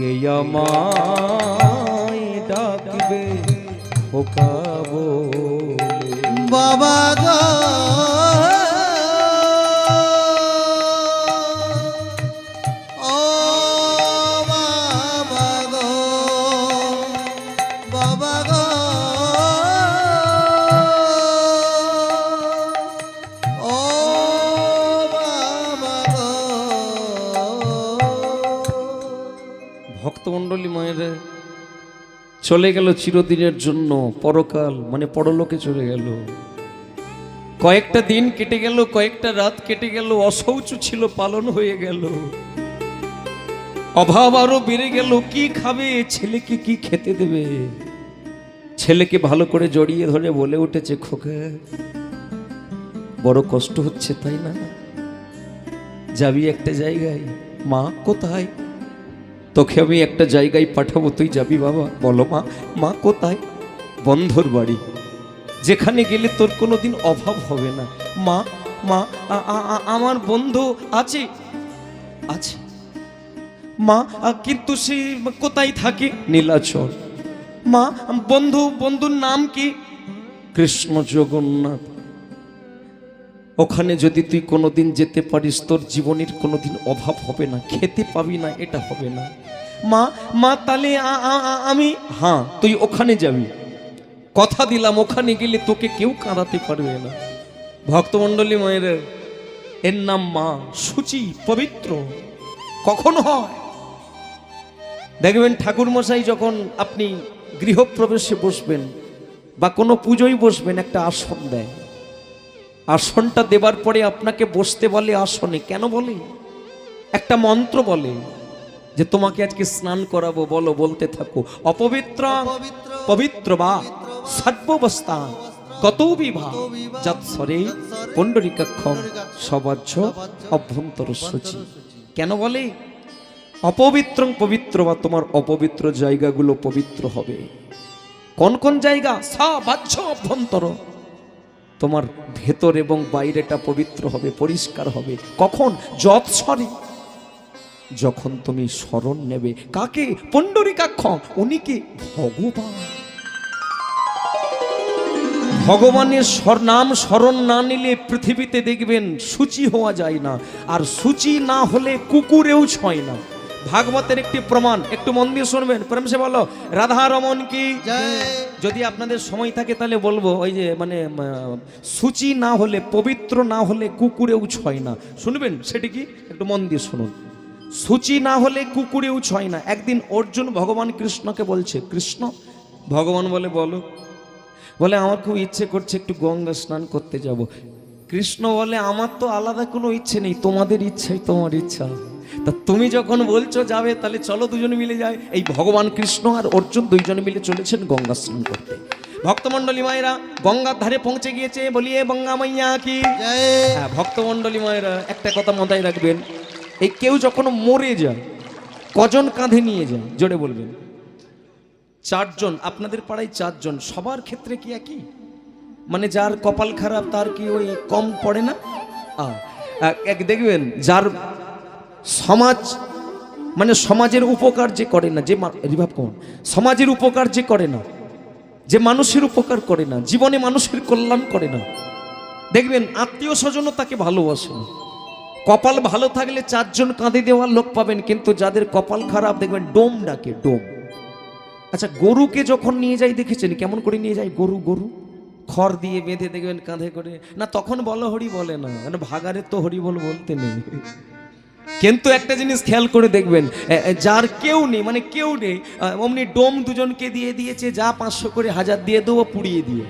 কে আমায় ডাকবে খোকা বলে। বাবা গো ও বাবা গো, বাবা গো ও বাবা গো। ভক্তমণ্ডলী মায়েরা চলে গেল চিরদিনের জন্য, পরকাল মানে পরলোকে চলে গেল। কয়েকটা দিন কেটে গেল, কয়েকটা রাত কেটে গেল, অশৌচ ছিল পালন হয়ে গেল, অভাব আরো বেড়ে গেল। কি খাবে, ছেলেকে কি খেতে দেবে? ছেলেকে ভালো করে জড়িয়ে ধরে বলে উঠেছে, খোকা বড় কষ্ট হচ্ছে তাই না? যাবি একটা জায়গায়। মা কোথায়? তোকে আমি একটা জায়গায় পাঠাবো, তুই যাবি বাবা। বলো মা। মা কোথায়? বন্ধুর বাড়ি, যেখানে গেলে তোর কোনোদিন অভাব হবে না। মা মা আমার বন্ধু আছে আছে মা, কিন্তু সে কোথায় থাকে? নীলাচল। মা বন্ধুর নাম কি? কৃষ্ণ জগন্নাথ। ওখানে যদি তুই কোনোদিন যেতে পারিস, তোর জীবনের কোনোদিন অভাব হবে না, খেতে পাবি না, এটা হবে না। মা তাহলে আমি? হ্যাঁ, তুই ওখানে যাবি, কথা দিলাম ওখানে গেলে তোকে কেউ কাঁদাতে পারবে না। ভক্তমণ্ডলী মায়ের, এর নাম মা, শুচি, পবিত্র। কখন হয় দেখবেন, ঠাকুর মশাই যখন আপনি গৃহপ্রবেশে বসবেন বা কোনো পুজোয় বসবেন, একটা আসন দেয়। আসনটা দেবার পরে আপনাকে বসতে বলে আসনে। কেন বলে? একটা মন্ত্র বলে যে তোমাকে আজকে স্নান করাবো। বলো, বলতে থাকো। অপবিত্র পবিত্র বা সর্বাবস্থা কত বিবাহ যৎসরে পুণ্ডরিকাক্ষম সবাজ্য অভ্যন্তর সূচি। কেন বলে? অপবিত্র পবিত্র বা তোমার অপবিত্র জায়গাগুলো পবিত্র হবে। কোন কোন জায়গা? সবাজ্য অভ্যন্তর, তোমার ভেতর এবং বাইরেটা পবিত্র হবে, পরিষ্কার হবে। কখন? যৎসরে, যখন তুমি শরণ নেবে। কাকে? পুণ্ডরিকাক্ষম। উনি কি? ভগবান। ভগবানের নাম স্মরণ না নিলে পৃথিবীতে দেখবেন সূচি হওয়া যায় না, আর সূচি না হলে কুকুরেও ছয় না। ভাগবতের একটি প্রমাণ, একটু মন দিয়ে শুনবেন, প্রেম সে বলো রাধা রমন কি জয়। যদি আপনাদের সময় থাকে তাহলে বলবো, ওই যে মানে সূচি না হলে, পবিত্র না হলে কুকুরেও ছয় না। শুনবেন সেটি কি? একটু মন দিয়ে শুনুন। সূচি না হলে কুকুরেও ছয় না। একদিন অর্জুন ভগবান কৃষ্ণকে বলছে, কৃষ্ণ। ভগবান বলে, বলো। বলে, আমার খুব ইচ্ছে করছে একটু গঙ্গা স্নান করতে যাব। কৃষ্ণ বলে, আমার তো আলাদা কোনো ইচ্ছে নেই, তোমাদের ইচ্ছাই তোমার ইচ্ছা। তা তুমি যখন বলছো যাবে, তাহলে চলো দুজনে মিলে যায়। এই ভগবান কৃষ্ণ আর অর্জুন দুইজনে মিলে চলেছেন গঙ্গা স্নান করতে। ভক্তমণ্ডলী মায়েরা গঙ্গার ধারে পৌঁছে গিয়েছে, বলিয়ে গঙ্গা মাইয়া কি জয়। হ্যাঁ, ভক্তমণ্ডলী মায়েরা একটা কথা মাথায় রাখবেন, এই কেউ যখন মরে যায়, কজন কাঁধে নিয়ে যায়? জোরে বলবেন। 4 জন। আপনাদের পাড়ায় 4 জন। সবার ক্ষেত্রে কি একই? মানে যার কপাল খারাপ তার কি ওই কম পড়ে না? এক দেখবেন, যার সমাজ মানে সমাজের উপকার যে করে না, যে রিভাব কোন সমাজের উপকার যে করে না, যে মানুষের উপকার করে না, জীবনে মানুষের কল্যাণ করে না, দেখবেন আত্মীয় স্বজনও তাকে ভালোবাসে না। কপাল ভালো থাকলে 4 জন কাঁধে দেওয়ার লোক পাবেন, কিন্তু যাদের কপাল খারাপ দেখবেন ডোম ডাকে, ডোম। আচ্ছা, গরুকে যখন নিয়ে যাই দেখেছেন কেমন করে নিয়ে যায়? গরু খড় দিয়ে বেঁধে দেখবেন কাঁধে করে না, তখন বলো হরি বলে না, মানে ভাগারে তো হরি বল বলতে নেই। কিন্তু একটা জিনিস খেয়াল করে দেখবেন, যার কেউ নেই, মানে কেউ নেই, অমনি ডোম দুজনকে দিয়ে দিয়েছে, যা 500 করে 1000 দিয়ে দেবো, পুড়িয়ে দিয়ে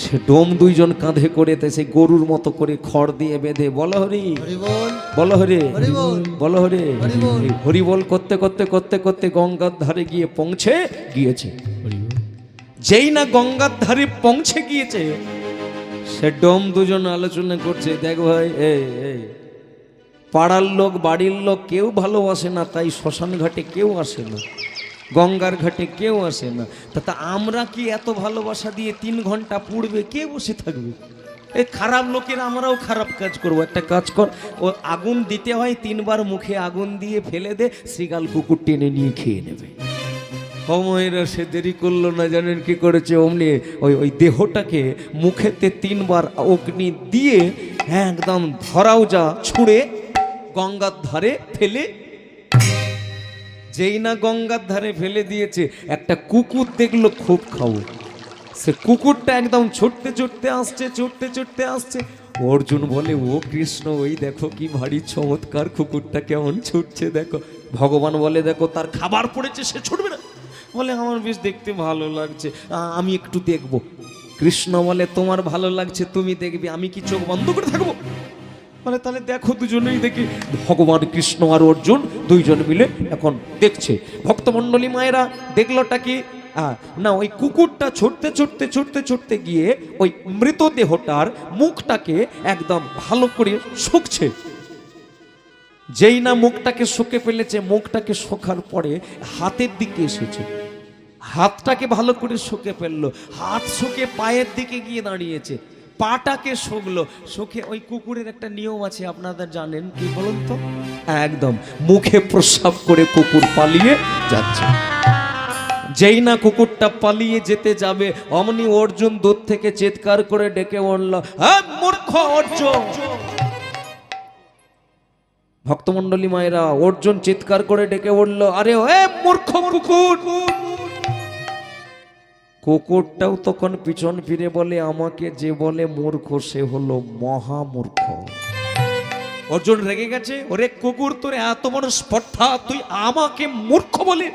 সে ডোম 2 জন কাঁধে করে সে গরুর মতো করে খড় দিয়ে বেঁধে বলো হরি বলো হরি বলো হরি হরি বল করতে করতে করতে করতে গঙ্গার ধারে গিয়ে পৌঁছে গিয়েছে। যেই না গঙ্গার ধারে পৌঁছে গিয়েছে, সে ডোম 2 জন আলোচনা করছে, দেখ ভাই, এই পাড়ার লোক বাড়ির লোক কেউ ভালোবাসে না, তাই শ্মশান ঘাটে কেউ আসে না, গঙ্গার ঘাটে কেউ আসে না। তা আমরা কি এত ভালোবাসা দিয়ে 3 ঘন্টা পুড়বে? কে বসে থাকবে? এই খারাপ লোকের আমরাও খারাপ কাজ করব। একটা কাজ কর, ও আগুন দিতে হয় 3 বার, মুখে আগুন দিয়ে ফেলে দে, শ্রীগাল কুকুর টেনে নিয়ে খেয়ে নেবে। সময়েরা সে দেরি করলো না, জানেন কি করেছে? অমনি ওই দেহটাকে মুখেতে 3 বার অগ্নি দিয়ে একদম ধরাও যা ছুঁড়ে গঙ্গার ধারে ফেলে, যেই না গঙ্গার ধারে ফেলে দিয়েছে, একটা কুকুর দেখলো খুব খাবো, সে কুকুরটা একদম ছুটতে ছুটতে আসছে, ছুটতে ছুটতে আসছে। অর্জুন বলে, ও কৃষ্ণ, ওই দেখো কি ভারী চমৎকার, কুকুরটা কেমন ছুটছে দেখো। ভগবান বলে, দেখো তার খাবার পড়েছে, সে ছুটবে না। বলে, আমার বেশ দেখতে ভালো লাগছে, আমি একটু দেখব। কৃষ্ণ বলে, তোমার ভালো লাগছে তুমি দেখবি, আমি কি চোখ বন্ধ করে থাকবো? বলে, তাহলে দেখো দুজনেই দেখি। ভগবান কৃষ্ণ আর অর্জুন দুইজন মিলে এখন দেখছে। ভক্তমণ্ডলী মায়েরা দেখলোটা কি না, ওই কুকুরটা ছুটতে ছুটতে ছুটতে ছুটতে গিয়ে ওই মৃতদেহটার মুখটাকে একদম ভালো করে শুকছে। যেই না মুখটাকে শুকে ফেলেছে, মুখটাকে শোকার পরে হাতের দিকে এসেছে, হাতটাকে ভালো করে শুকে ফেললো, হাত শুকে পায়ের দিকে গিয়ে দাঁড়িয়েছে, পাটাকে শুকলো। শুকে ওই কুকুরের একটা নিয়ম আছে, আপনাদের জানেন কি বলুন তো? একদম মুখে প্রস্রাব করে কুকুর পালিয়ে যাচ্ছে। যেই না কুকুরটা পালিয়ে যেতে যাবে, অমনি অর্জুন দূর থেকে চিৎকার করে ডেকে উঠল, হ্যাঁ মূর্খ অর্জুন। ভক্তমণ্ডলী মায়েরা, অর্জুন চিৎকার করে ডেকে উঠল, আরে এ মূর্খ কুকুর। কুকুরটাও তখন পিছন ফিরে বলে, আমাকে যে বলে মূর্খ সে হলো মহামূর্খ। অর্জুন রেগে গেছে, ওরে কুকুর, তোর এত বড় স্পর্ধা, তুই আমাকে মূর্খ বলে?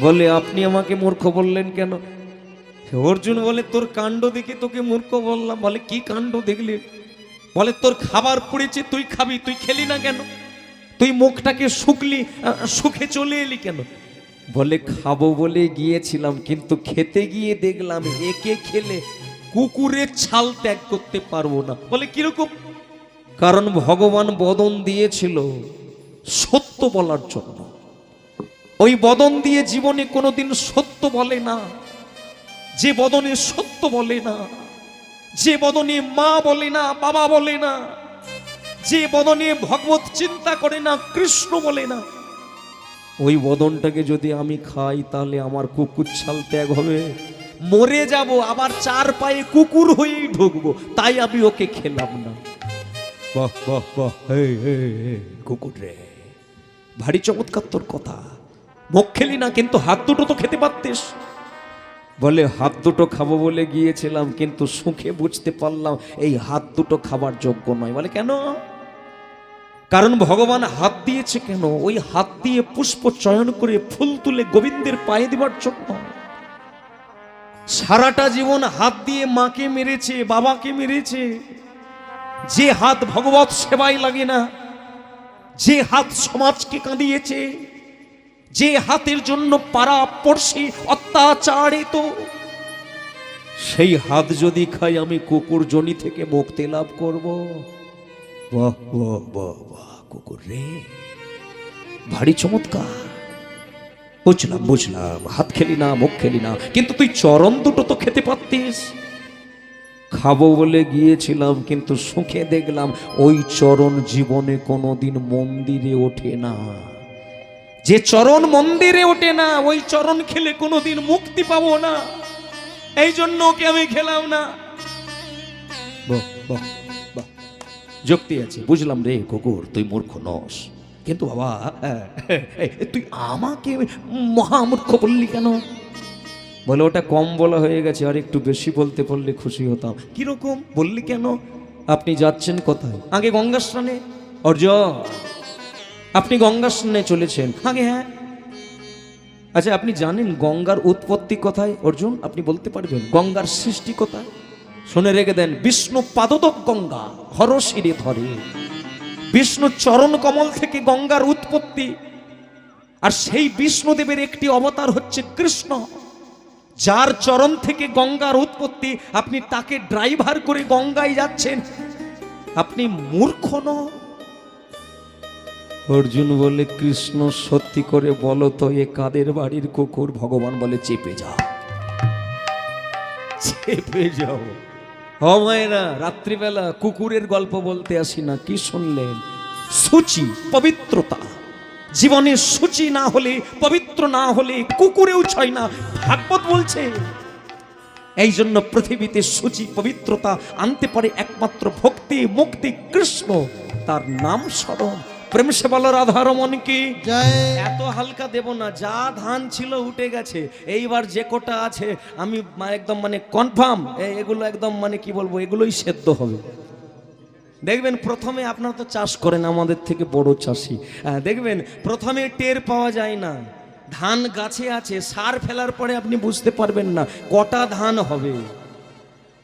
বলে, আপনি আমাকে মূর্খ বললেন কেন? অর্জুন বলে, তোর কাণ্ড দেখে তোকে মূর্খ বললাম। বলে, কি কাণ্ড দেখলি? বলে, তোর খাবার পড়েছে, তুই খাবি, তুই খেলি না কেন? তুই মুখটাকে শুকলি, শুকে চলে এলি কেন? বলে, খাবো বলে গিয়েছিলাম, কিন্তু খেতে গিয়ে দেখলাম একে খেলে কুকুরের ছাল ত্যাগ করতে পারবো না। বলে, কিরকম? কারণ ভগবান বদন দিয়েছিল সত্য বলার জন্য। ওই বদন দিয়ে জীবনে কোনোদিন সত্য বলে না। যে বদনে সত্য বলে না, যে বদনে মা বলে না, বাবা বলে না, যে বদনে ভগবত চিন্তা করে না, কৃষ্ণ বলে না, ওই বদনটাকে যদি আমি খাই তাহলে আমার কুকুর ছাল ত্যাগ হবে, মরে যাব, আবার 4 পায়ে কুকুর হয়েই ঢুকবো, তাই আমি ওকে খেলাম না। বাহ বাহ বাহ, কুকুর রে, ভারী চমৎকার তোর কথা, মুখ খেলি না, কিন্তু হাত দুটো তো খেতে পারতিস। বলে, হাত দুটো খাবো বলে গিয়েছিলাম, কিন্তু সুখে বুঝতে পারলাম এই হাত দুটো খাবার যোগ্য নয়। বলে, কেন? কারণ ভগবান হাত দিয়েছে কেন? ওই হাত দিয়ে পুষ্প চয়ন করে ফুল তুলে গোবিন্দের পায়ে দেবার জন্য। সারাটা জীবন হাত দিয়ে মাকে মেরেছে, বাবাকে মেরেছে। যে হাত ভগবত সেবায় লাগে না, যে হাত সমাজকে কাঁদিয়েছে, যে হাতের জন্য পাড়া পড়শি অত্যাচারিত, সেই হাত যদি খাই আমি কুকুর জনি থেকে মুক্তি লাভ করব। বাহ বাহ বাহ বাহ, কুকুর রে, ভারী চমৎকার। বুঝলাম বুঝলাম, হাত খেলি না, মুখ খেলি না, কিন্তু তুই চরণ দুটো তো খেতে পারতিস। খাবো বলে গিয়েছিলাম, কিন্তু সুখে দেখলাম ওই চরণ জীবনে কোনোদিন মন্দিরে ওঠে না। যে চরণ মন্দিরে ওঠে না, ওই চরণ খেলে কোনোদিন মুক্তি পাবো না, এই জন্য ওকে আমি খেলাম না। বাহ বাহ বাহ, যুক্তি আছে, বুঝলাম রে কুকুর, তুই মূর্খ নস, কিন্তু বাবা তুই আমাকে মহামূর্খ বললি কেন? বলে, ওটা কম বলা হয়ে গেছে, আর একটু বেশি বলতে পারলে খুশি হতাম। কিরকম বললি কেন? আপনি যাচ্ছেন কোথায়? আগে গঙ্গা স্নানে। অর্জুন, আপনি গঙ্গা স্নানে চলেছেন? আগে হ্যাঁ। আচ্ছা, আপনি জানেন গঙ্গার উৎপত্তি কোথায়? অর্জুন, আপনি বলতে পারবেন গঙ্গার সৃষ্টি কোথায়? শুনে রেখে দেন, বিষ্ণু পাদতক গঙ্গা হর শিরে ধরে। বিষ্ণু চরণ কমল থেকে গঙ্গার উৎপত্তি, আর সেই বিষ্ণুদেবের একটি অবতার হচ্ছে কৃষ্ণ, যার চরণ থেকে গঙ্গার উৎপত্তি। আপনি তাকে ড্রাইভার করে গঙ্গায় যাচ্ছেন, আপনি মূর্খ নন? অর্জুন বলে, কৃষ্ণ সত্যি করে বলো তো, এ কাদের বাড়ির কুকুর? ভগবান বলে, চেপে যাও, চেপে যাও। ও মায়েরা, রাত্রিবেলা কুকুরের গল্প বলতে আসি না, কি শুনলেন? সূচি, পবিত্রতা। জীবনে সূচি না হলে, পবিত্র না হলে কুকুরেও ছয় না, ভাগবত বলছে। এই জন্য পৃথিবীতে সূচি পবিত্রতা আনতে পারে একমাত্র ভক্তি, মুক্তি, কৃষ্ণ, তার নাম স্মরণ। প্রেম সে বলো রাধারমন কি জয়। এত হালকা দেব না, যা ধান ছিল উঠে গেছে, এইবার যে কোটা আছে আমি একদম কনফার্ম, এগুলো একদম কি বলবো, এগুলোই সেদ্ধ হবে। দেখবেন প্রথমে, আপনারা তো চাষ করেন, আমাদের থেকে বড় চাষি, দেখবেন প্রথমে টের পাওয়া যায় না, ধান গাছে আছে, সার ফেলার পরে আপনি বুঝতে পারবেন না কটা ধান হবে।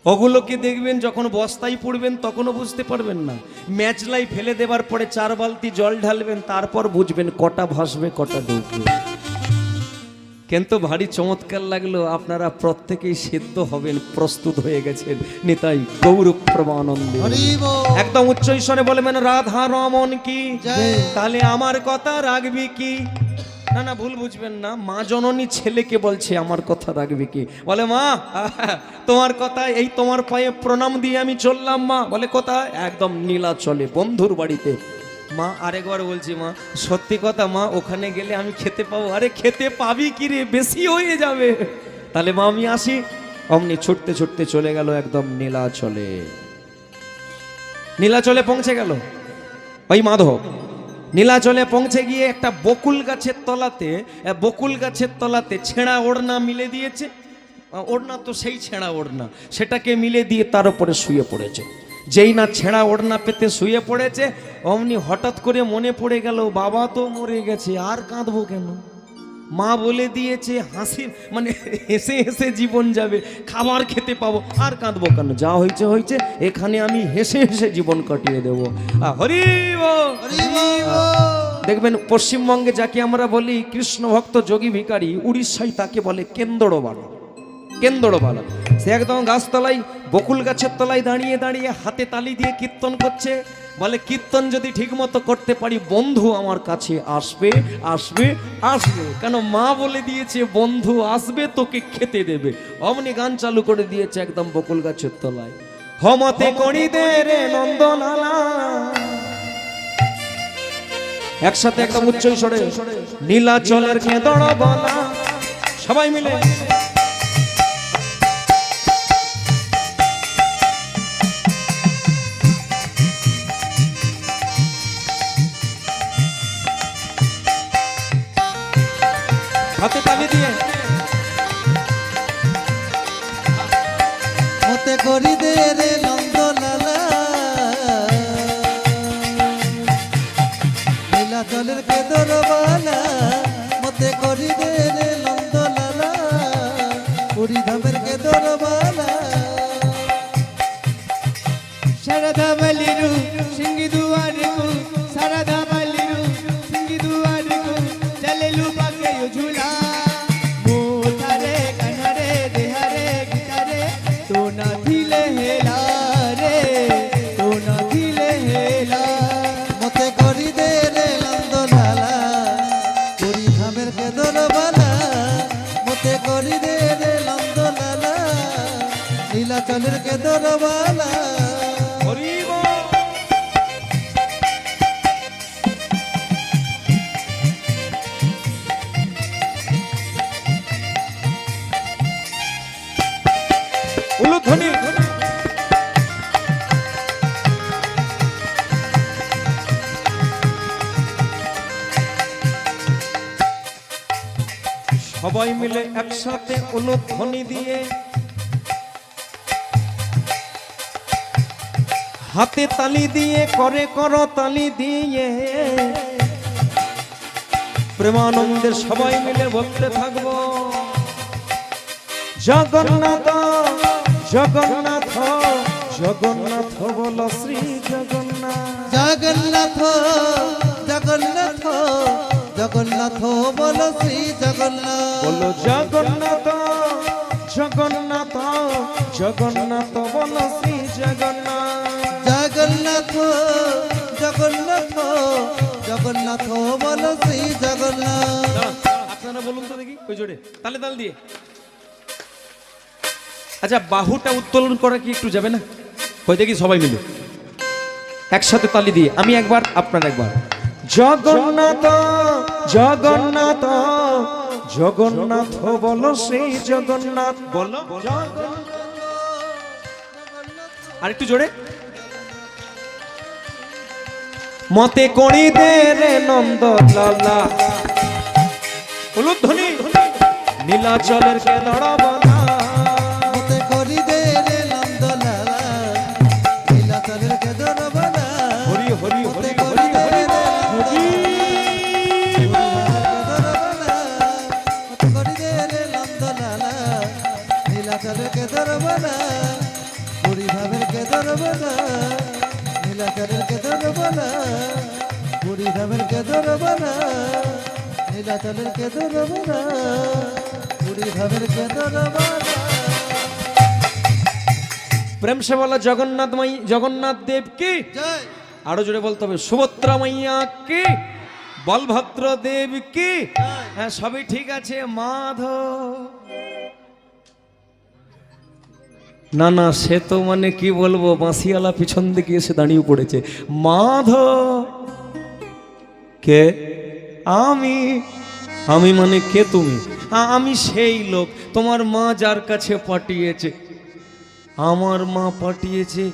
ওগুলোকে দেখবেন যখন বস্তায় পড়বেন তখনও বুঝতে পারবেন না, ম্যাচলাই ফেলে দেবার পরে 4 বালতি জল ঢালবেন, তারপর বুঝবেন কটা ভাসবে কটা ডুববে। কিন্তু ভারী চমৎকার লাগলো, আপনারা প্রত্যেকেই সিদ্ধ হবেন, প্রস্তুত হয়ে গেছেন। নিতাই গৌর প্রমানন্দে হরি বল। একদম উচ্চ ঈশ্বরে বলবেন রাধা রমন কি জয়। তাহলে আমার কথা রাখবি কি? না না, ভুল বুঝবেন না, মা জননী ছেলেকে বলছে আমার কথা রাখবি কি? বলে মা তোমার কথা, এই তোমার পায়ে প্রণাম দিয়ে আমি চললাম মা। বলে কোথায়? একদম নীলাচলে, বন্ধুর বাড়িতে। মা আরেকবার বলছি, মা সত্যি কথা মা, ওখানে গেলে আমি খেতে পাবো? আরে খেতে পাবি কি রে, বেশি হয়ে যাবে। তাহলে মা আমি আসি। অমনি ছুটতে ছুটতে চলে গেল একদম নীলাচলে। নীলাচলে পৌঁছে গেল ওই মাধব। নীলাচলে পৌঁছে গিয়ে একটা বকুল গাছের তলাতে ছেঁড়া ওড়না মিলে দিয়েছে। ওড়না তো সেই ছেঁড়া ওড়না, সেটাকে মিলে দিয়ে তার উপরে শুয়ে পড়েছে। যেই না ছেঁড়া ওড়না পেতে শুয়ে পড়েছে, অমনি হঠাৎ করে মনে পড়ে গেল বাবা তো মরে গেছে, আর কাঁদবো কেন? মা বলে দিয়েছে হেসে হেসে জীবন যাবে, খাবার খেতে পাবো, আর কাঁদবো কেন? যা হয়েছে হয়েছে, এখানে আমি হেসে হেসে জীবন কাটিয়ে দেবো। হরি বল। হরি বল। দেখবেন পশ্চিমবঙ্গে যাকে আমরা বলি কৃষ্ণ ভক্ত যোগী ভিখারি, উড়িষ্যায় তাকে বলে কেন্দড়বালা। কেন্দড়বালা সে একদম গাছতলায়, বকুল গাছের তলায় দাঁড়িয়ে দাঁড়িয়ে হাতে তালি দিয়ে কীর্তন করছে। বলে কীর্তন যদি ঠিক মতো করতে পারি, বন্ধু আমার কাছে আসবে আসবে আসবে, কেন মা বলে দিয়েছে বন্ধু আসবে, তোকে খেতে দেবে। অমনি গান চালু করে দিয়েছে একদম বকুল গাছের তলায়, হমতে করি দে রে নন্দলালা। একসাথে একদম উচ্চ স্বরে নীলাচলের কেন্দড়বালা, সবাই মিলে হাতে তালি দিয়ে মতে করি দে রে নন্দলালা, নীলাচলের কেদরবালা। মতে করি দে রে নন্দলালা, পুরী ধামের কেদরবালা। शारदा मलिरू सिंगी दुआर को, शारदा मलिरू सिंगी दुआर को, चले लू पाके यो झूला। मोतारे कनरे देहरे गिटारे, तो ना थिले हेला रे, तो ना थिले हेला। মতে করি দে রে নন্দলালা, পুরী ধামের কেদরবালা। মতে করি দে রে নন্দলালা, নীলাচলের কেদরবালা। হরি বল। উলুধ্বনি সবাই মিলে একসাথে উলুধ্বনি দিয়ে হাতে তালি দিয়ে করে করো তালি দিয়ে প্রেমানন্দে সবাই মিলে বলতে থাকবো জগন্নাথ জগন্নাথ জগন্নাথ বলো শ্রী জগন্নাথ। জগন্নাথ জগন্নাথ জগন্নাথ বলো শ্রী জগন্নাথ। বলো জগন্নাথ জগন্নাথ জগন্নাথ বলো শ্রী জগন্নাথ। জগন্নাথ জগন্নাথ জগন্নাথ বলো শ্রী জগন্নাথ। আপনারা বলুন তো দেখি ওই জোরে তালে তাল দিয়ে আচ্ছা বাহুটা উত্তোলন করা কি একটু যাবে না? হয়ে দেখি সবাই মিলে একসাথে তালি দিয়ে, আমি একবার আপনার একবার। জগন্নাথ জগন্নাথ জগন্নাথ বলো সেই জগন্নাথ বলো। আর একটু জোরে। মতে করি দে রে নন্দ লালা, হলুদ ধ্বনি নীলাচলের কে দড়াবনা, মতে করি দে রে নন্দলালা, নীলাচলের কে দরবনা, হরি হরি মতে হরি করি হরি দে হরি। রে নীলাচলের কে দরবনা, বুড়ি ভাবের কে দরবনা, নীলাচলের কে দরবনা, বুড়ি ভাবের কে দরবনা, নীলাচলের কে দরবনা, বুড়ি ভাবের কে দরবনা। প্রেম সে বলা জগন্নাথ মাই, জগন্নাথ দেব কি, জয়। আরো জোরে বলতে হবে সুভদ্রা মাইয়া কি, বলভদ্র দেব কি। হ্যাঁ সবই ঠিক আছে। মাধব, না না সে তো মানে কি বলবো, বাঁশিওয়ালা পিছন দিকে এসে দাঁড়িয়ে পড়েছে। মাধব কে? আমি, আমি মানে কে তুমি? আমি সেই লোক তোমার মা যার কাছে পাঠিয়েছে। আমার মা পাঠিয়েছে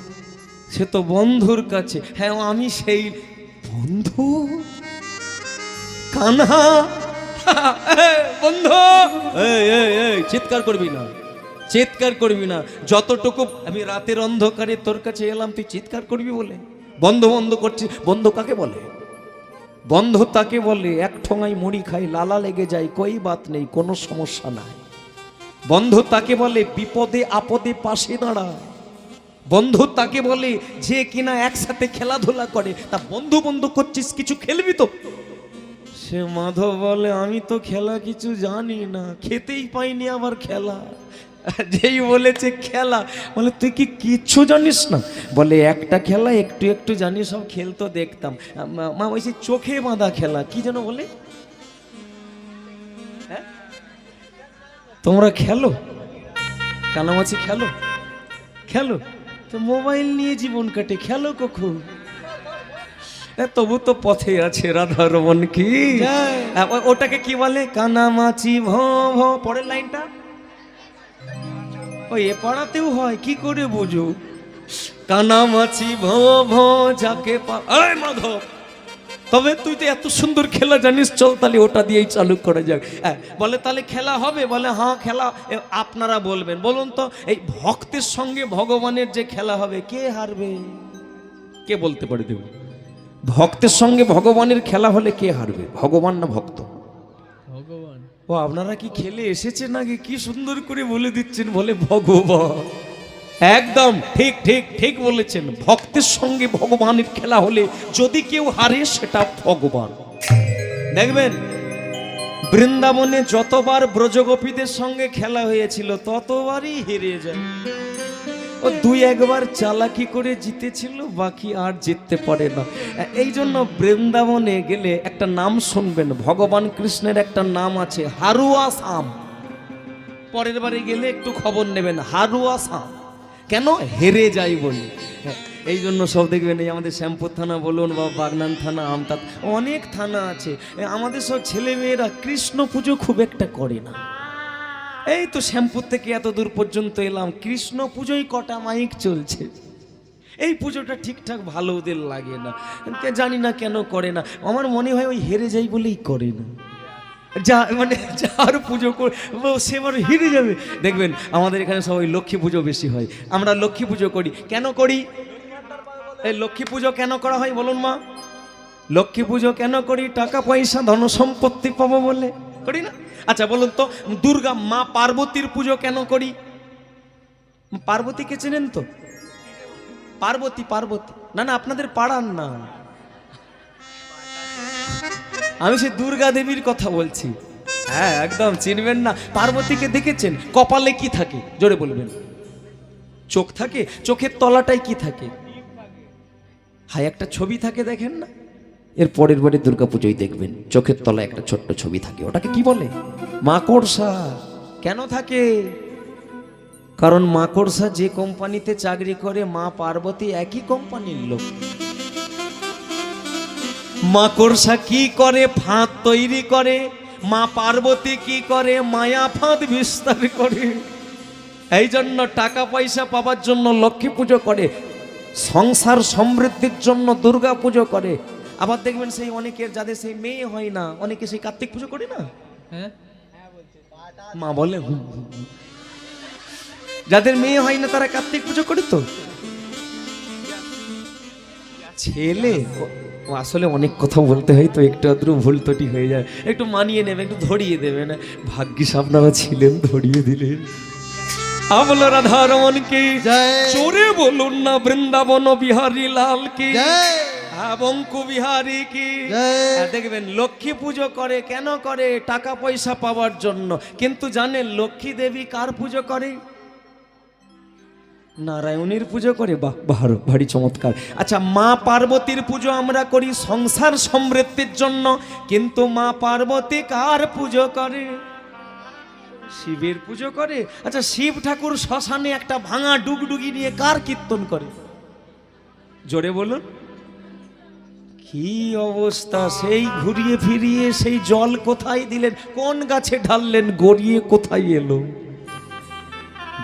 সে তো বন্ধুর কাছে। হ্যাঁ আমি সেই বন্ধু। কানহা বন্ধু, এই এই এই চিৎকার করবি না, চিৎকার করবি না। যতটুকু আমি রাতের অন্ধকারে তোর কাছে এলাম তুই চিৎকার করবি বলে? বন্ধ বন্ধ করছিস। বন্ধ কাকে বলে? বন্ধ তাকে বলে এক ঠোঙায় মুড়ি খাই, লালা লেগে যায়, কই বাত নেই, কোনো সমস্যা নাই। বন্ধু তাকে বলে বিপদে আপদে পাশে দাঁড়ায়। বন্ধু তাকে বলে যে কিনা একসাথে খেলাধুলা করে। তা বন্ধু বন্ধু করছিস, কিছু খেলবি তো? সে মাধব বলে আমি তো খেলা কিছু জানি না, খেতেই পাইনি আবার খেলা। যেই বলেছে খেলা, বলে তুই কি কিচ্ছু জানিস না? বলে একটা খেলা একটু একটু জানি, সব খেলতো দেখতাম। মা বলছে চোখে বাঁধা খেলা, কি যেন বলে? হ্যাঁ তোমরা খেলো, কানামাছি খেলো, খেলো তো মোবাইল নিয়ে জীবন কাটে, খেলো কখন? তবু তো পথে আছে রাধা রমন কি। ওটাকে কি বলে? কানামাছি ভ ভ। পরের লাইনটা ওই এ পাড়াতেও হয়, কি করে বুঝো? কানামাছি ভ ভ যাকে মাধব। তবে তুই তো এত সুন্দর খেলা জানিস, চল তাহলে ওটা দিয়েই চালু করা যাক। বলে তাহলে খেলা হবে? বলে হ্যাঁ খেলা। আপনারা বলবেন, বলুন তো এই ভক্তের সঙ্গে ভগবানের যে খেলা হবে, কে হারবে? কে বলতে পারে? দেব ভক্তের সঙ্গে ভগবানের খেলা হলে কে হারবে, ভগবান না ভক্ত? ভগবান। ও আপনারা কি খেলে এসেছেন নাকি? কি সুন্দর করে বলে দিচ্ছেন, বলে ভগবান। একদম ঠিক ঠিক ঠিক বলেছেন। ভক্তের সঙ্গে ভগবানের খেলা হলে যদি কেউ হারে সেটা ভগবান। দেখবেন বৃন্দাবনে যতবার ব্রজগোপীদের সঙ্গে খেলা হয়েছিল ততবারই হেরে যায়। ও দুই একবার চালাকি করে জিতেছিল, বাকি আর জিততে পারে না। এই জন্য বৃন্দাবনে গেলে একটা নাম শুনবেন, ভগবান কৃষ্ণের একটা নাম আছে হারুয়া শাম। পরের বারে গেলে একটু খবর নেবেন, হারুয়া শাম। কেন? হেরে যাই বলি। এই জন্য সব দেখবেন, এই আমাদের শ্যামপুর থানা বলুন বা বাগনান থানা, আমতা, অনেক থানা আছে, আমাদের সব ছেলে মেয়েরা কৃষ্ণ পুজো খুব একটা করে না। এই তো শ্যামপুর থেকে এত দূর পর্যন্ত এলাম, কৃষ্ণ পুজোই কটা মাইক চলছে। এই পুজোটা ঠিকঠাক ভালো ওদের লাগে না, জানি না কেন করে না। আমার মনে হয় ওই হেরে যাই বলেই করে না। যা মানে যার পুজো সে আবার হেরে যাবে। দেখবেন আমাদের এখানে সবাই লক্ষ্মী পুজো বেশি হয়, আমরা লক্ষ্মী পুজো করি। কেন করি? এই লক্ষ্মী পুজো কেন করা হয় বলুন মা? লক্ষ্মী পুজো কেন করি? টাকা পয়সা ধন সম্পত্তি পাবো বলে করি না? আচ্ছা বলুন তো, দুর্গা মা পার্বতীর পুজো কেন করি? পার্বতীকে চেনেন তো? পার্বতী, পার্বতী না না আপনাদের পাড়ার না, আমি সে দুর্গা দেবীর কথা বলছি। হ্যাঁ একদম চিনবেন না। পার্বতীকে দেখেছেন? কপালে কি থাকে জোরে বলবেন? চোখ থাকে, চোখের তলাটায় কি থাকে? হায় একটা ছবি থাকে, দেখেন না? এর পরের বারে দুর্গাপুজোয় দেখবেন চোখের তলায় একটা ছোট্ট ছবি থাকে, ওটাকে কি বলে? মাকড়সা। কেন থাকে? কারণ মাকড়সা যে কোম্পানিতে চাকরি করে মা পার্বতী একই কোম্পানির লোক। মাকড়সা কি করে? ফাঁদ তৈরি করে। মা পার্বতী কি করে? মায়া ফাঁদ বিস্তার করে। এই জন্য টাকা পয়সা পাওয়ার জন্য লক্ষ্মী পুজো করে, সংসার সমৃদ্ধির জন্য দুর্গা পুজো করে। আবার দেখবেন সেই অনেকের যাদের সেই মেয়ে হয় না, অনেকে সেই কার্তিক পুজো করে না। হ্যাঁ মা বলে যাদের মেয়ে হয় না তারা কার্তিক পুজো করে। তো ছেলে ও আসলে অনেক কথা বলতে হয়, তো একটু আদ্রু ভুল ত্রুটি হয়ে যায়, একটু মানিয়ে নেবে, একটু ধরিয়ে দেবে না। ভাগ্যিস আপনারা ছিলেন, ধরিয়ে দিলেন। আমল রাধা রমন কি জয়। চোরে বলুন না বৃন্দাবন বিহারী লাল কি জয়। বঙ্কু বিহারী কি। জয়। দেখবেন লক্ষ্মী পুজো করে, কেন করে? টাকা পয়সা পাওয়ার জন্য। কিন্তু জানেন লক্ষ্মী দেবী কার পুজো করে? নারায়ণীর পুজো করে। বাহ, ভারী চমৎকার। আচ্ছা, মা পার্বতীর পুজো আমরা করি সংসার সমৃদ্ধির জন্য, কিন্তু মা পার্বতী কার পুজো করে? শিবের পুজো করে। আচ্ছা, শিব ঠাকুর শ্মশানে একটা ভাঙা ডুগডুগি নিয়ে কার কীর্তন করে? জোরে বলুন। কি অবস্থা! সেই ঘুরিয়ে ফিরিয়ে সেই জল কোথায় দিলেন? কোন গাছে ঢাললেন? গড়িয়ে কোথায় এলো?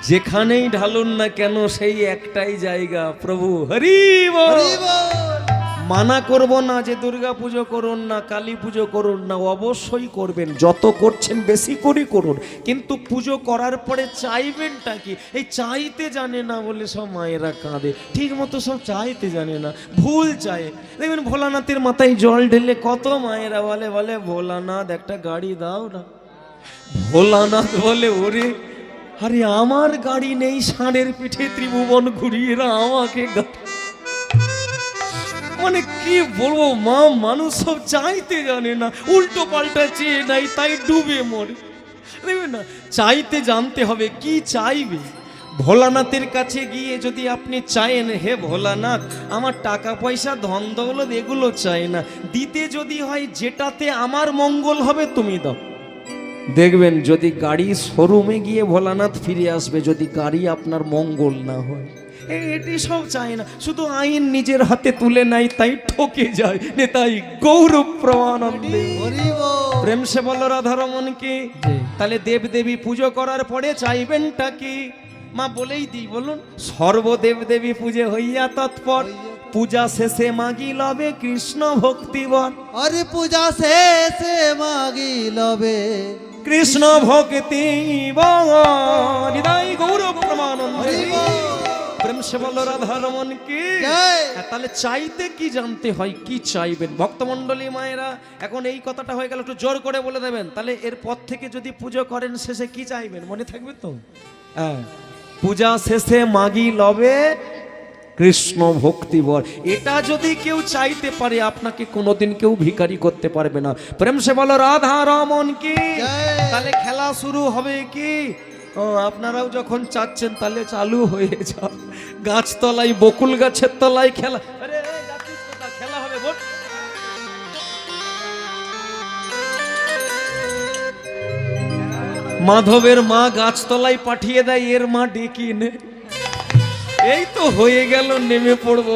যেখানেই ঢালুন না কেন সেই একটাই জায়গা, প্রভু হরি বল। হরি বল। মানা করব না যে দুর্গা পুজো করুন না, কালী পুজো করুন না, অবশ্যই করবেন, যত করছেন বেশি করে করুন। কিন্তু পুজো করার পরে চাইবেনটা কি? এই চাইতে জানে না বলে সব মায়েরা কাঁদে, ঠিক মতো সব চাইতে জানে না, ভুল চায়। দেখবেন ভোলানাথের মাথায় জল ঢেলে কত মায়েরা বলে, বলে ভোলানাথ একটা গাড়ি দাও না। ভোলানাথ বলে ওরে আরে আমার গাড়ি নেই, ষাঁড়ের পিঠে ত্রিভুবন ঘুরিয়ে এরা আমাকে মানে কি বলবো মা, মানুষ সব চাইতে জানে না, উল্টো পাল্টা চেয়ে নাই, তাই ডুবে মরে। দেখবেন না, চাইতে জানতে হবে কি চাইবে। ভোলানাথের কাছে গিয়ে যদি আপনি চায়েন, হে ভোলানাথ আমার টাকা পয়সা ধন দৌলত এগুলো চাই না, দিতে যদি হয় যেটাতে আমার মঙ্গল হবে তুমি দাও। দেখবেন যদি গাড়ি শোরুমে গিয়ে ভোলানাথ ফিরে আসবে, যদি গাড়ি আপনার মঙ্গল না হয়। এটি সব চায় না, শুধু আইন নিজের হাতে তুলে নেয়, তাই ঠকে যায়। নেতাই গৌরব প্রমানন্দে হরি বল। প্রেম সে বলো রাধারমন কি। তাহলে দেব দেবী পুজো করার পরে চাইবেনটা কি? মা বলেই দিই, বলুন। সর্বদেব দেবী পূজে হইয়া তৎপর, পূজা শেষে মাগি লবে কৃষ্ণ ভক্তিবর। আরে পূজা শেষে মাগি লবে কৃষ্ণ ভক্তি হৃদয় গৌরব প্রমানন্দ। হরি বল। প্রেম সে বলো রাধারমন কি। জয়। তাহলে চাইতে কি জানতে হয়, কি চাইবেন। ভক্তমণ্ডলী মায়েরা এখন এই কথাটা হয়ে গেল, একটু জোর করে বলে দেবেন। তাহলে এরপর থেকে যদি পুজো করেন শেষে কি চাইবেন মনে থাকবে তো? হ্যাঁ, পূজা শেষে মাগি লবে কৃষ্ণ ভক্তিবর। এটা যদি কেউ চাইতে পারে, আপনাকে কোনোদিন কেউ ভিখারি করতে পারবে না। প্রেম সে বলো রাধা রমন কি। জয়। তাহলে খেলা শুরু হবে কি? ও আপনারাও যখন চাচ্ছেন তাহলে চালু হয়ে যাও। গাছতলায়, বকুল গাছের তলায় খেলা। আরে যাচ্ছিস কোথায়? খেলা হবে বোন। মাধবের মা গাছতলায় পাঠিয়ে দেয়, এর মা ডেকে নে। এই তো হয়ে গেল, নেমে পড়বো।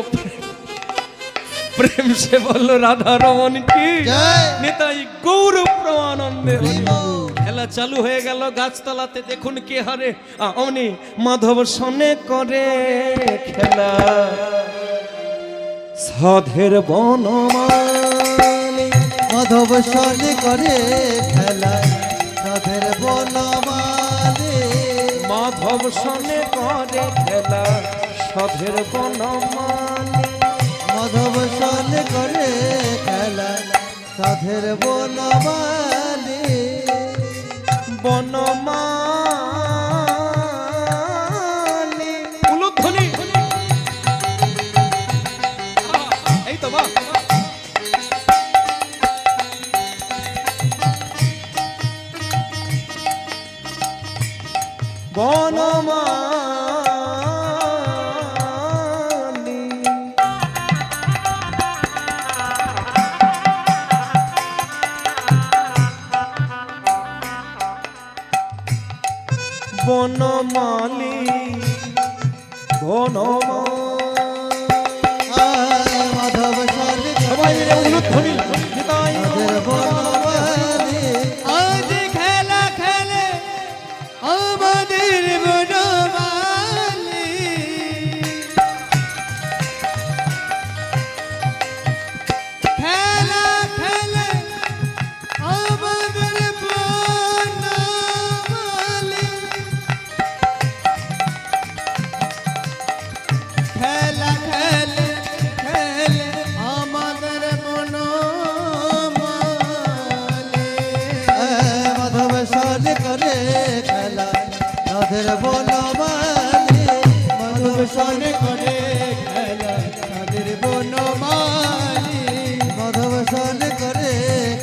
প্রেম সে বললো রাধা রমন কি। জয়। নেতাই গৌরব প্রমানন্দে। হরি বল। খেলা চালু হয়ে গেল গাছতলাতে। দেখুন কে হারে, অনি মাধব সনে করে খেলা। সাধের বনমালী মাধব সনে করে খেলা, সাধের বনমালী। মাধব সনে করে খেলা, সাধের বনমালী। মাধব সনে করে খেলা, সাধের বনমালী। বনমালী উলুধ্বনি। এই তো বাহ। বনমালী বনমালী মাধব সরকারে সবাই মিলে উলুধ্বনি নিতাই নদের বনমালী আজ খেলা খেলে আমাদের বনমালী খেলা খেলে আমাদের বনমালী খেলা খেলে খেলে আমাদের বনমালী মাধব সরকারে খেলা নদের বনমালী মাধব সনে সরকারে করে খেলা তাদের বনমালী মাধব সরকারে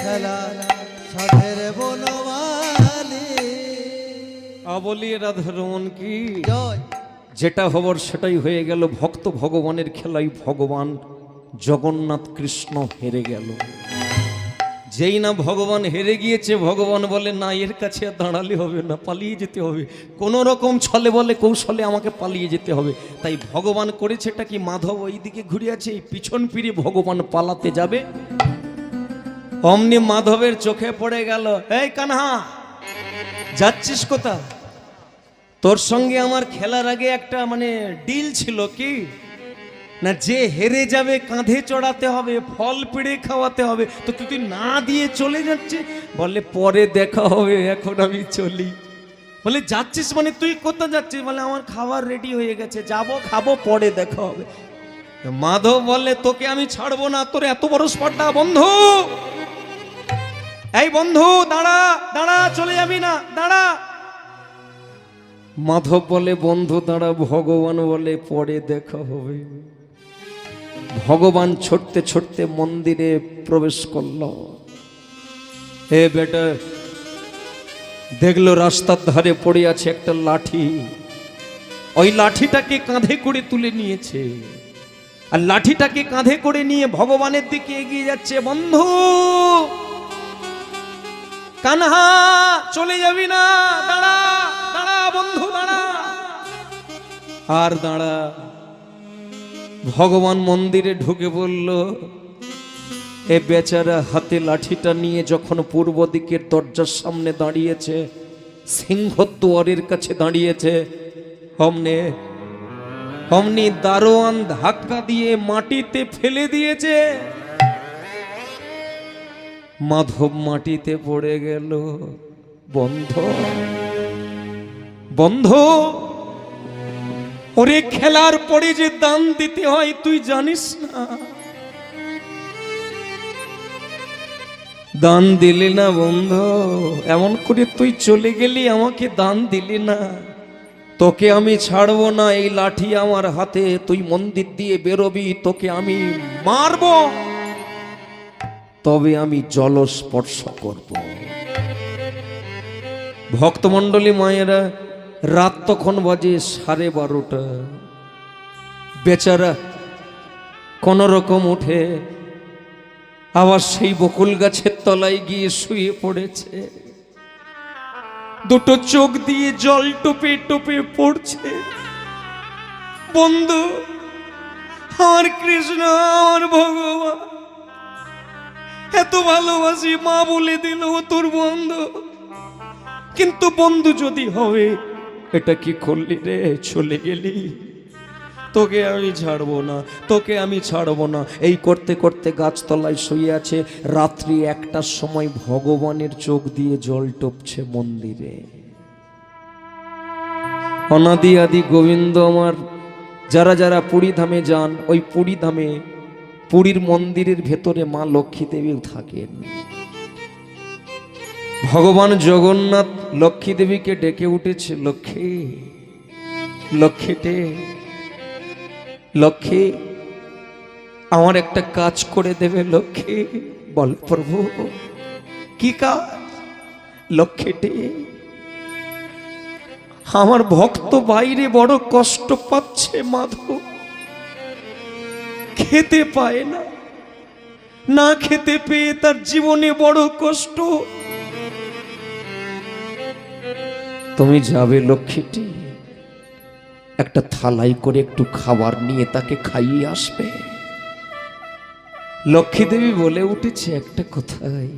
খেলা সাধের বনমালী আবলি রাধারমন কি জয় যেটা হবার সেটাই হয়ে গেল। ভক্ত ভগবানের খেলায় ভগবান জগন্নাথ কৃষ্ণ হেরে গেল। যেই না ভগবান হেরে গিয়েছে, ভগবান বলে না, এর কাছে আর দাঁড়ালে হবে না, পালিয়ে যেতে হবে। কোনো রকম ছলে বলে কৌশলে আমাকে পালিয়ে যেতে হবে। তাই ভগবান করেছেটা কি, মাধব ওইদিকে ঘুরে আছে, এই পিছন ফিরে ভগবান পালাতে যাবে। অমনি মাধবের চোখে পড়ে গেল, এই কানহা যাচ্ছিস কোথা? তোর সঙ্গে আমার খেলার আগে একটা ডিল ছিল কি না, যে হেরে যাবে কাঁধে চড়াতে হবে, ফল পিড়ে খাওয়াতে হবে। তো তুই না দিয়ে চলে যাচ্ছিস? বলে পরে দেখা হবে, এখন আমি চলি। বলে যাচ্ছিস মানে তুই কোথায় যাচ্ছিস? বলে আমার খাবার রেডি হয়ে গেছে, যাবো খাবো, পরে দেখা হবে। মাধব বলে তোকে আমি ছাড়বো না, তোর এত বড় স্পর্ধা। বন্ধু, এই বন্ধু দাঁড়া দাঁড়া, চলে যাবি না, দাঁড়া। মাধব বলে বন্ধু দাঁড়া, ভগবান বলে পরে দেখা হবে। ভগবান ছুটতে ছুটতে মন্দিরে প্রবেশ করল। এ বেটা দেখলো রাস্তার ধারে পড়ে আছে একটা লাঠি। ওই লাঠিটাকে কাঁধে করে তুলে নিয়েছে, আর লাঠিটাকে কাঁধে করে নিয়ে ভগবানের দিকে এগিয়ে যাচ্ছে। বন্ধু কানহা, চলে যাবি না, দাঁড়া দাঁড়া বন্ধু দাঁড়া। আর দাঁড়া। ভগবান মন্দিরে ঢুকে বলল, এ বেচারা হাতে লাঠিটা নিয়ে যখন পূর্ব দিকের দরজার সামনে দাঁড়িয়েছে, সিংহদ্বারের কাছে দাঁড়িয়েছে, অমনি দারোয়ান ধাক্কা দিয়ে মাটিতে ফেলে দিয়েছে। মাধব মাটিতে পড়ে গেল। বন্ধ বন্ধ, ওরে খেলার পরে যে দান দিতে হয় তুই জানিস না? দান দিলি না বন্ধু, এমন করে তুই চলে গেলি, আমাকে দান দিলি না। তোকে আমি ছাড়বো না, এই লাঠি আমার হাতে, তুই মন্দির দিয়ে বেরোবি, তোকে আমি মারবো, তবে আমি জল স্পর্শ করব। ভক্তমণ্ডলী মায়েরা, রাত তখন বাজে 12:30। বেচারা কোন রকম উঠে আবার সেই বকুল গাছের তলায় গিয়ে শুয়ে পড়েছে। দুটো চোখ দিয়ে জল টোপে টোপে পড়ছে। বন্ধু আমার কৃষ্ণ, আমার ভগবান, এত ভালোবাসি, মা বলে দিল তোর বন্ধু, কিন্তু বন্ধু যদি হবে, এটা কি করলি রে? চলে গেলি, তোকে আমি ছাড়বো না, তোকে আমি ছাড়বো না। এই করতে করতে গাছতলায় শুয়ে আছে। রাত্রি 1টার সময় ভগবানের চোখ দিয়ে জল টপছে মন্দিরে। অনাদি আদি গোবিন্দ আমার। যারা যারা পুরী ধামে যান, ওই পুরী ধামে পুরীর মন্দিরের ভেতরে মা লক্ষ্মী দেবীও থাকেন। ভগবান জগন্নাথ লক্ষ্মী দেবীকে ডেকে উঠেছে, লক্ষ্মী লক্ষ্মীটে, লক্ষ্মী আমার একটা কাজ করে দেবে লক্ষ্মী। বল প্রভু কি কাজ? লক্ষ্মীটে, আমার ভক্ত বাইরে বড় কষ্ট পাচ্ছে মাধব, খেতে পায় না, না খেতে পেয়ে তার জীবনে বড় কষ্ট। তুমি যাবে লক্ষ্মীটি, একটা থালাই করে একটু খাবার নিয়ে তাকে খাইয়ে আসবে। লক্ষ্মী দেবী বলে উঠেছে একটা কথাই,